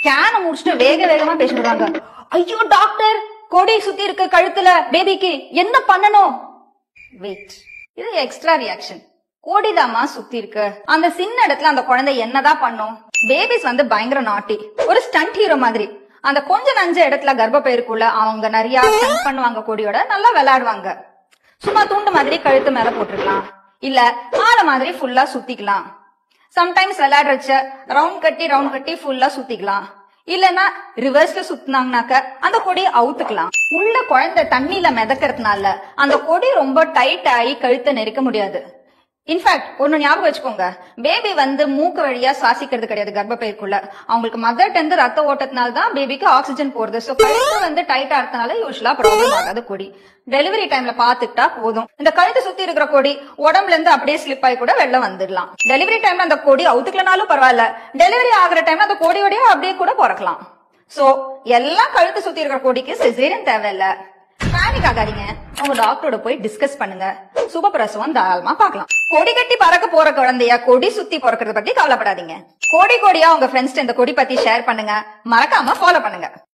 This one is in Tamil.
ஸ்கேன முடிச்சுட்டு வேகமா பேசிடுவாங்க. ஐயோ டாக்டர், கொடி சுத்தி இருக்க கழுத்துல பேபிக்கு என்ன பண்ணணும்? வெயிட், இது எக்ஸ்ட்ரா ரியாக்ஷன். கோடிதாமா சுத்தி இருக்கு. அந்த சின்ன இடத்துல அந்த குழந்தை என்னதான் பண்ணும்? பேபிஸ் பயங்கர நாட்டி, ஒரு ஸ்டண்ட் ஹீரோ மாதிரி. அந்த கொஞ்ச நஞ்ச இடத்துல கர்ப்பப்பைக்குள்ள அவங்க நிறைய ஸ்டண்ட் பண்ணுவாங்க, கொடியோட நல்லா விளையாடுவாங்க. சும்மா தூண்டு மாதிரி கழுத்து மேல போட்டுருக்கலாம், இல்ல மாலை மாதிரி ஃபுல்லா சுத்திக்கலாம். சம்டைம்ஸ் விளையாடுறச்ச ரவுண்ட் கட்டி ஃபுல்லா சுத்திக்கலாம். இல்லன்னா ரிவர்ஸ்ல சுத்தினாங்கனாக்க அந்த கொடியை அவுத்துக்கலாம். உள்ள குழந்தை தண்ணியில மிதக்கிறதுனால அந்த கொடி ரொம்ப டைட் ஆகி கழுத்தை நெரிக்க முடியாது. இன்ஃபேக்ட் ஒன்னு ஞாபகம் வச்சுக்கோங்க, பேபி மூக்கு வழியா சுவாசிக்கிறது கிடையாது கர்ப்பப்பைக்குள்ள. அவங்களுக்கு மதர்ட்ட இருந்து ரத்த ஓட்டத்தினால தான் பேபிக்கு ஆக்சிஜன் போறது. சோ கழுத்து டைட்டா இருக்கனால யூஸ்வலா ப்ராப்ளம் ஆகாது கொடி. டெலிவரி டைம்ல பாத்துக்கிட்டா போதும். இந்த கழுத்து சுத்தி இருக்கிற கொடி உடம்புல இருந்து அப்படியே ஸ்லிப் ஆகி கூட வெளில வந்துடலாம். டெலிவரி டைம்ல அந்த கொடி அவுத்துக்கலனாலும் பரவாயில்ல, டெலிவரி ஆகுற டைம்ல அந்த கொடியோடய அப்படியே கூட பிறக்கலாம். சோ எல்லாம் கழுத்து சுத்தி இருக்கிற கொடிக்கு சிசேரியன் தேவையில்ல. பேனிக் ஆகாதீங்க, உங்க டாக்டரோட போய் டிஸ்கஸ் பண்ணுங்க. சுபப்பிரசவம் தாராளமா பார்க்கலாம். கொடி கட்டி பறக்க போற குழந்தைய கொடி சுத்தி பிறக்கிறத பத்தி கவலைப்படாதீங்க. கொடியா உங்க ஃப்ரெண்ட்ஸ் இந்த கொடி பத்தி ஷேர் பண்ணுங்க. மறக்காம ஃபாலோ பண்ணுங்க.